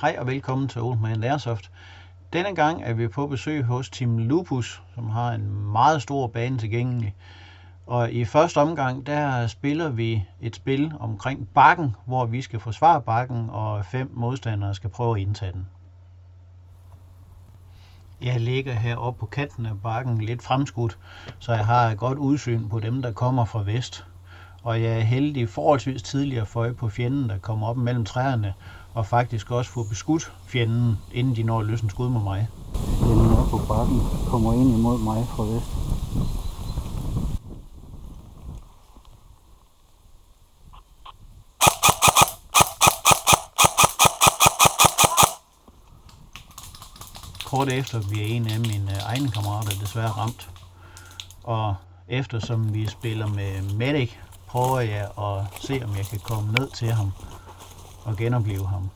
Hej og velkommen til Old Man Airsoft. Denne gang er vi på besøg hos Team Lupus, som har en meget stor bane tilgængelig. Og i første omgang, der spiller vi et spil omkring bakken, hvor vi skal forsvare bakken, og 5 modstandere skal prøve at indtage den. Jeg ligger heroppe på kanten af bakken lidt fremskudt, så jeg har et godt udsyn på dem, der kommer fra vest. Og jeg er heldig forholdsvis tidligere at få øje på fjenden, der kommer op mellem træerne, og faktisk også få beskudt fjenden, inden de når at løsne skud mod mig. Fjenden er på bakken, kommer ind imod mig fra vest. Kort efter bliver en af mine egne kammerater desværre ramt. Og eftersom vi spiller med medic, prøver jeg at se, om jeg kan komme ned til ham og genopleve ham.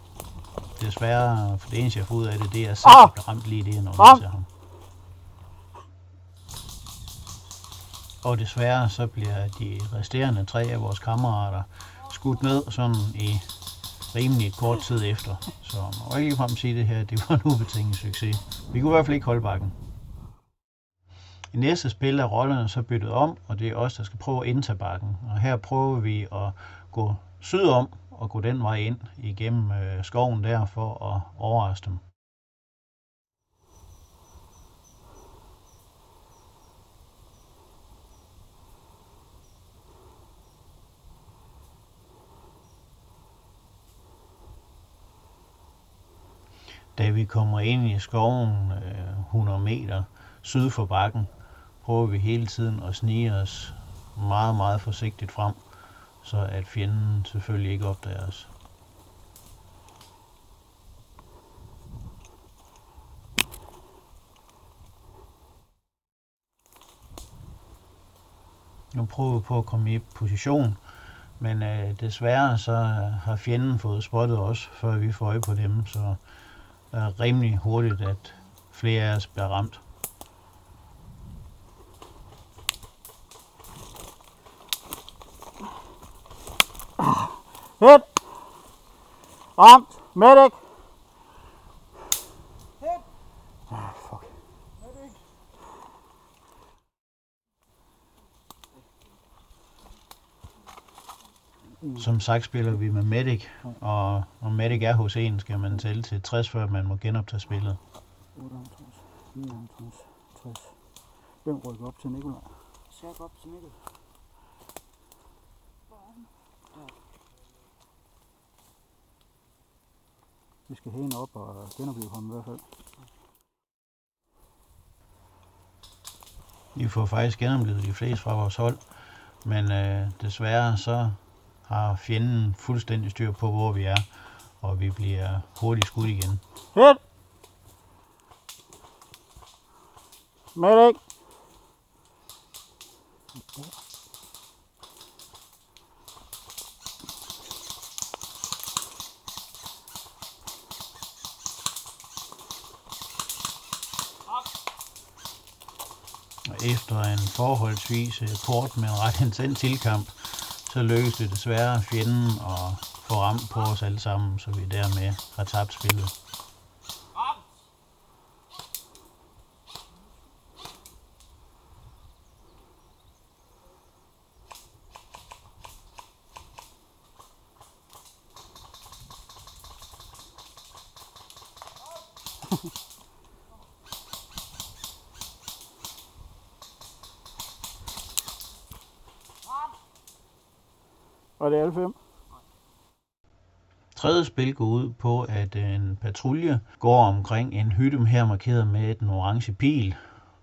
Desværre, for det eneste jeg får ud af det, det er at selv blive ramt lige det, når jeg ned til ham. Og desværre så bliver de resterende 3 af vores kammerater skudt ned sådan i rimelig kort tid efter. Så man må ikke ligefrem sige det her, det var en ubetinget succes. Vi kunne i hvert fald ikke holde bakken. I næste spil er rollerne så byttet om, og det er os, der skal prøve at indtage bakken. Og her prøver vi at gå sydom og gå den vej ind igennem skoven der for at overraske dem. Da vi kommer ind i skoven 100 meter syd for bakken, prøver vi hele tiden at snige os meget, meget forsigtigt frem, så at fjenden selvfølgelig ikke opdager os. Nu prøver vi på at komme i position, men desværre så har fjenden fået spottet os, før vi får øje på dem, så det er rimelig hurtigt, at flere af os bliver ramt. Hit! Ramt! Medic! Hit! Fuck. Medic! Som sagt spiller vi med medic, og når medic er hos en, skal man tælle til 60, før man må genoptage spillet. 58, 59, 60. Hvem rykker op til Nikolaj? Så jeg går op til Mikkel. Vi skal hæne op og genopleve ham i hvert fald. Vi får faktisk genoplevet de fleste fra vores hold, men desværre så har fjenden fuldstændig styr på, hvor vi er, og vi bliver hurtigt skudt igen. Hit! Medic! Og efter en forholdsvis kort, men ret intens tilkamp, så lykkedes det desværre fjenden at få ramt på os alle sammen, så vi dermed har tabt spillet. Og det er alle 5. Tredje spil går ud på, at en patrulje går omkring en hytte her markeret med en orange pil,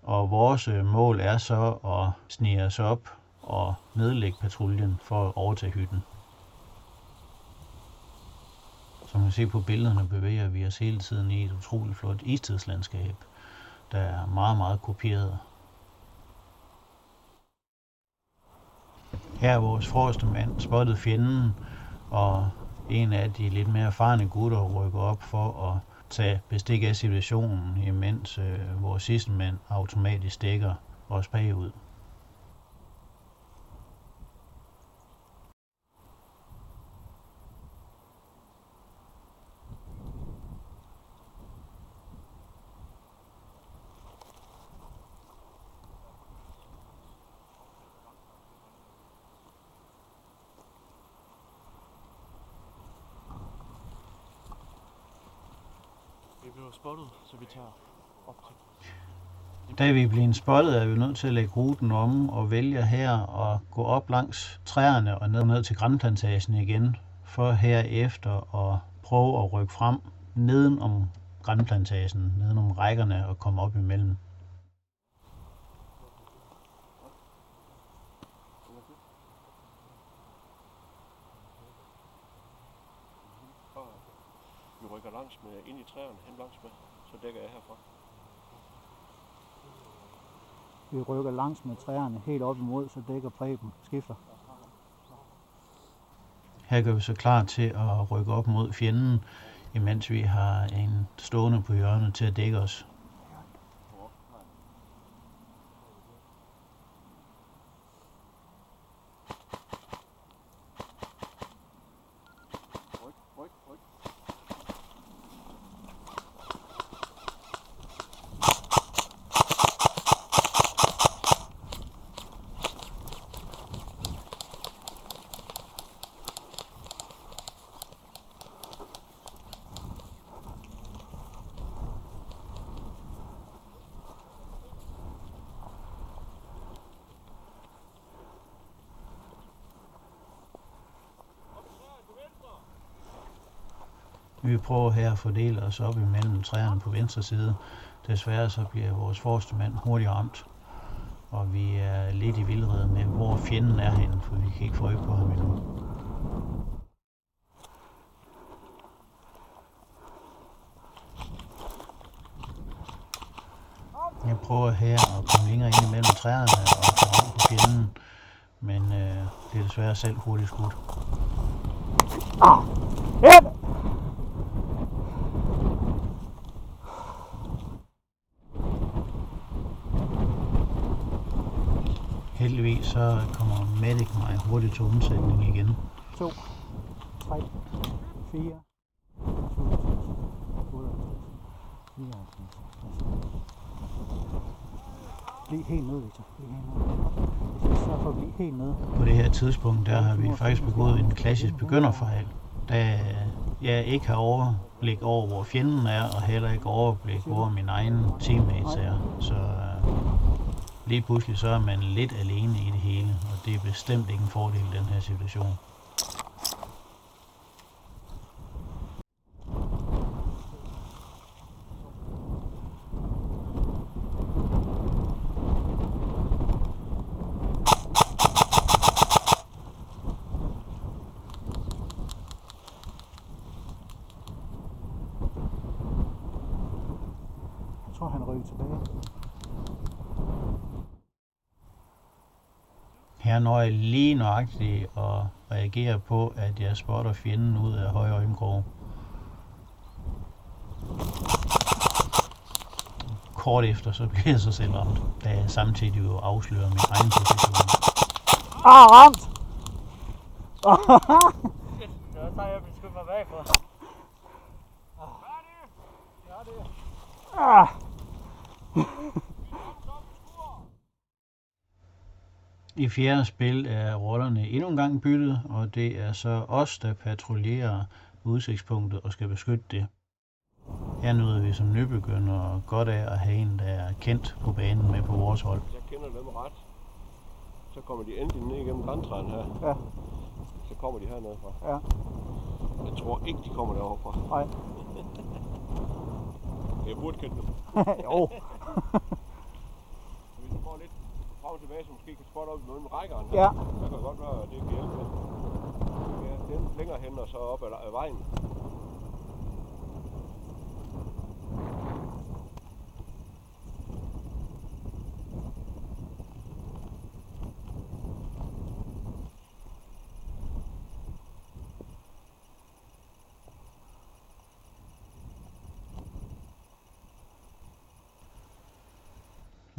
og vores mål er så at snige os op og nedlægge patruljen for at overtage hytten. Som man kan se på billederne, bevæger vi os hele tiden i et utroligt flot istidslandskab, der er meget, meget kopieret. Her er vores forreste mand spottet fjenden, og en af de lidt mere erfarne gutter rykker op for at tage bestik af situationen, imens vores sidste mand automatisk dækker os bagud. bliver spottet, så vi tager op til. Da vi bliver spottet, er vi nødt til at lægge ruten om og vælge her og gå op langs træerne og ned til granplantagen igen, for herefter at prøve at rykke frem neden om granplantagen, neden om rækkerne og komme op imellem. Vi rykker langs med ind i træerne, hen langs med, så dækker jeg herfra. Vi rykker langs med træerne helt op imod, så dækker Preben skifter. Her gør vi så klar til at rykke op mod fjenden, imens vi har en stående på hjørnet til at dække os. Vi prøver her at fordele os op imellem træerne på venstre side. Desværre så bliver vores forreste mand hurtigt ramt, og vi er lidt i vildrede med, hvor fjenden er henne, for vi kan ikke få øje på ham endnu. Jeg prøver her at komme længere ind imellem træerne og få ramt på fjenden, men det er desværre selv hurtigt skudt. Heldigvis så kommer Medic mig hurtigt til undsætning igen. 2, 3, 4, 54. Bliv helt nede, Victor. Bliv helt nede. Sørg for at blive helt nede. På det her tidspunkt, der har vi faktisk begået en klassisk begynderfejl, da jeg ikke har overblik over, hvor fjenden er, og heller ikke overblik over min egen teammates er. Så lige pludselig så er man lidt alene i det hele, og det er bestemt ikke en fordel i den her situation. Jeg tror, han rykker tilbage. Her når jeg lige nøjagtigt at reagere på, at jeg spotter fjenden ud af højre øjenkrog. Kort efter så bliver jeg så selv ramt, da jeg samtidig jo afslører min egen position. Ramt! Det var så, jeg blev skudt mig bagfra. I fjerde spil er rollerne endnu en gang byttet, og det er så os, der patruljerer udsigtspunktet og skal beskytte det. Her nyder vi som nybegynder godt af at have en, der er kendt på banen med på vores hold. Jeg kender dem ret. Så kommer de enten ned igennem græntræen her. Ja. Så kommer de hernede fra. Ja. Jeg tror ikke, de kommer derovre fra. Nej. Jeg burde kende dem. Jo. Hvis du går lidt frem og tilbage, så måske kan spotte op mellem rækkerne her. Ja. Så kan det godt være, at det kan hjælpe med. Ja, den længere hen og så op ad vejen.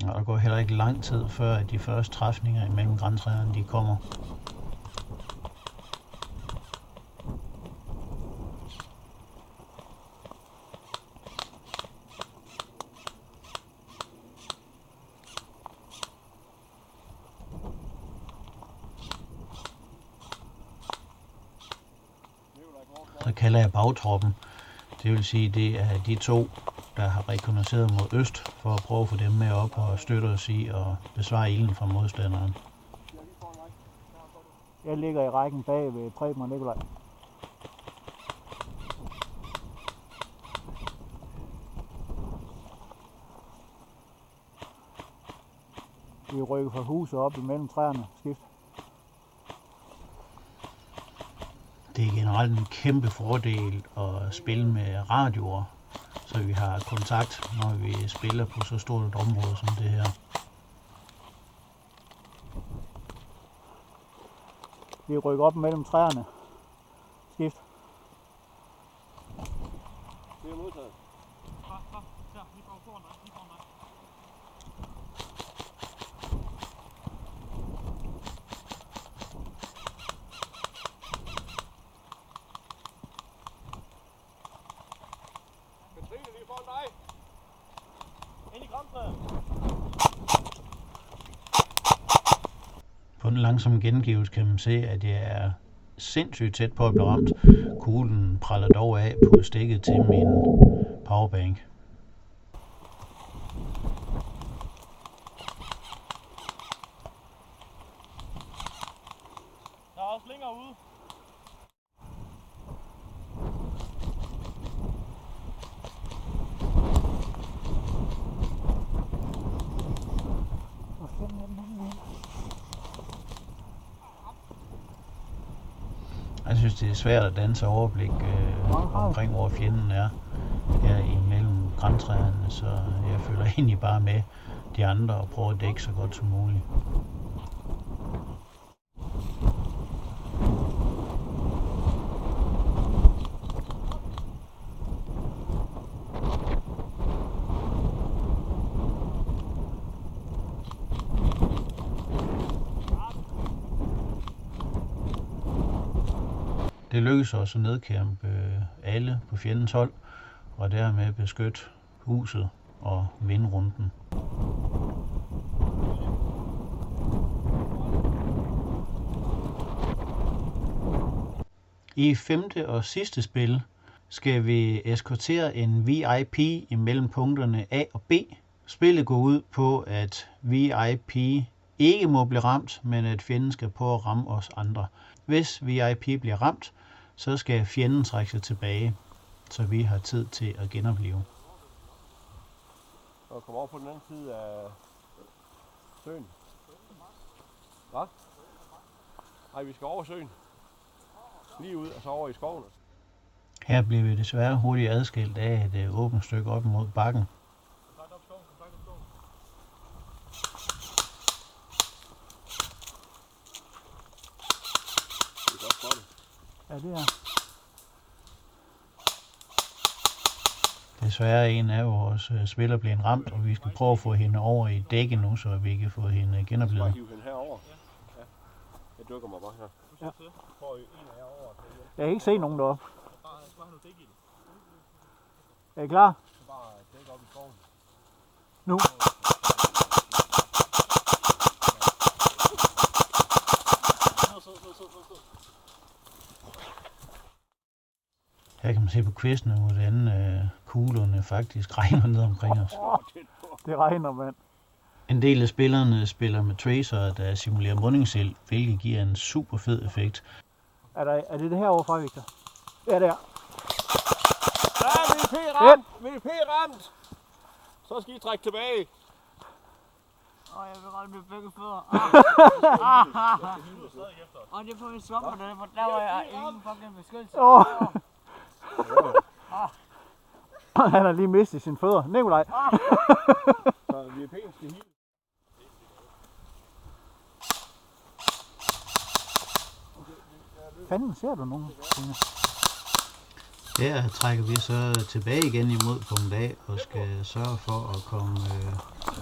Og der går heller ikke lang tid før, at de første træfninger imellem græntræerne de kommer. Så kalder jeg bagtroppen. Det vil sige, det er de to, der har rekognosceret mod øst, for at prøve at få dem med op og støtte os i og besvare ilden fra modstanderen. Jeg ligger i rækken bag ved Preben og Nikolaj. Vi rykker fra huset op imellem træerne. Skift. Det er generelt en kæmpe fordel at spille med radioer, så vi har kontakt, når vi spiller på så stort et område som det her. Vi rykker op mellem træerne. Skift. Det er modtaget. Katrine, lige foran dig. Ind i grøntræet. På den langsomme gengivelse kan man se, at jeg er sindssygt tæt på at blive ramt. Kuglen praller dog af på stikket til min powerbank. Der er også længere ude. Hvor fanden er den henne? Jeg synes, det er svært at danse overblik omkring, hvor fjenden er her imellem græntræerne, så jeg følger egentlig bare med de andre og prøver at dække så godt som muligt. Det lykkedes os at nedkæmpe alle på fjendens hold, og dermed beskytte huset og vinde runden. I femte og sidste spil skal vi eskortere en VIP imellem punkterne A og B. Spillet går ud på, at VIP ikke må blive ramt, men at fjenden skal prøve at ramme os andre. Hvis VIP bliver ramt, så skal fjenden trække sig tilbage, så vi har tid til at genopleve. Og komme over på den anden side af søen. Hvad? Nej, vi skal over søen. Lige ud og så over i skoven. Her bliver vi desværre hurtigt adskilt af et åbent stykke op mod bakken. Det er godt spottet. Ja, det er. Desværre en af vores spillere bliver ramt, og vi skal prøve at få hende over i dækket nu, så vi kan få hende Bare genoplevet. hive hende herover. Ja. Jeg dykker mig bare her. Ja. Får en af jer over. Jeg kan ikke se nogen deroppe. Er I klar? Bare dække op i skoven. Nu. Her kan man se på quizene, hvordan kuglerne faktisk regner ned omkring os. Det regner, mand. En del af spillerne spiller med tracer, der simulerer mundingsild, hvilket giver en super fed effekt. Er det herovre fra, Victor? Ja, det er. Ja, VP ramt! VP ramt! Så skal I trække tilbage. Jeg vil ramme med begge fødder. Og det er på min svamper, der var jeg ingen fucking beskyttelse. Han har lige mistet sine fødder. Nikolaj. Så VP'en skal hive. Fanden, ser du nogen? Her trækker vi så tilbage igen imod punkt A og skal sørge for at komme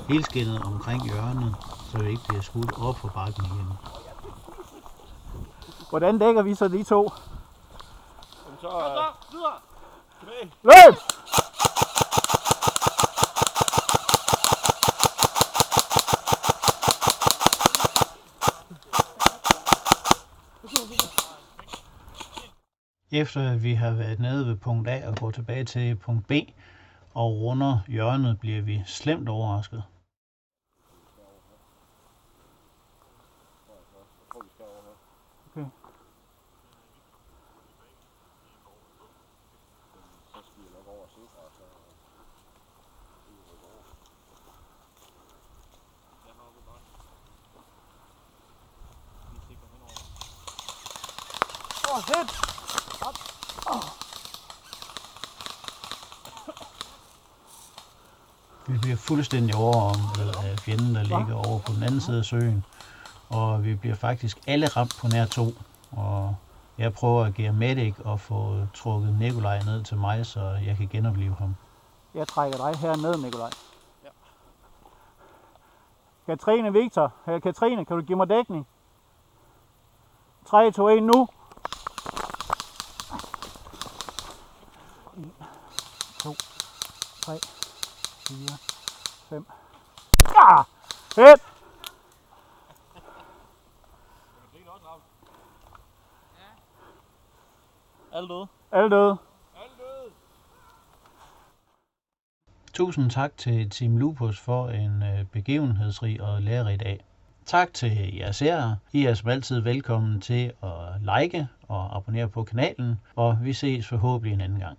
helskindet omkring hjørnet, så vi ikke bliver skudt op for bakken igen. Hvordan dækker vi så de to? Så videre. Tilbage. Løb! Efter vi har været nede ved punkt A og går tilbage til punkt B og runder hjørnet, bliver vi slemt overrasket. Okay. Fedt! Vi bliver fuldstændig overrumlet af fjenden, der ligger over på den anden side af søen. Og vi bliver faktisk alle ramt på nær 2. Og jeg prøver at agere medic og få trukket Nikolaj ned til mig, så jeg kan genopleve ham. Jeg trækker dig herned, Nikolaj. Ja. Katrine, Victor. Katrine, kan du give mig dækning? 3, 2, 1, nu! 1, 2, 3, 4, 5. Ja! Fedt! Alle døde. Alle døde. Tusind tak til Team Lupus for en begivenhedsrig og lærerig dag. Tak til jer seere. I er som altid velkommen til at like og abonnere på kanalen, og vi ses forhåbentlig en anden gang.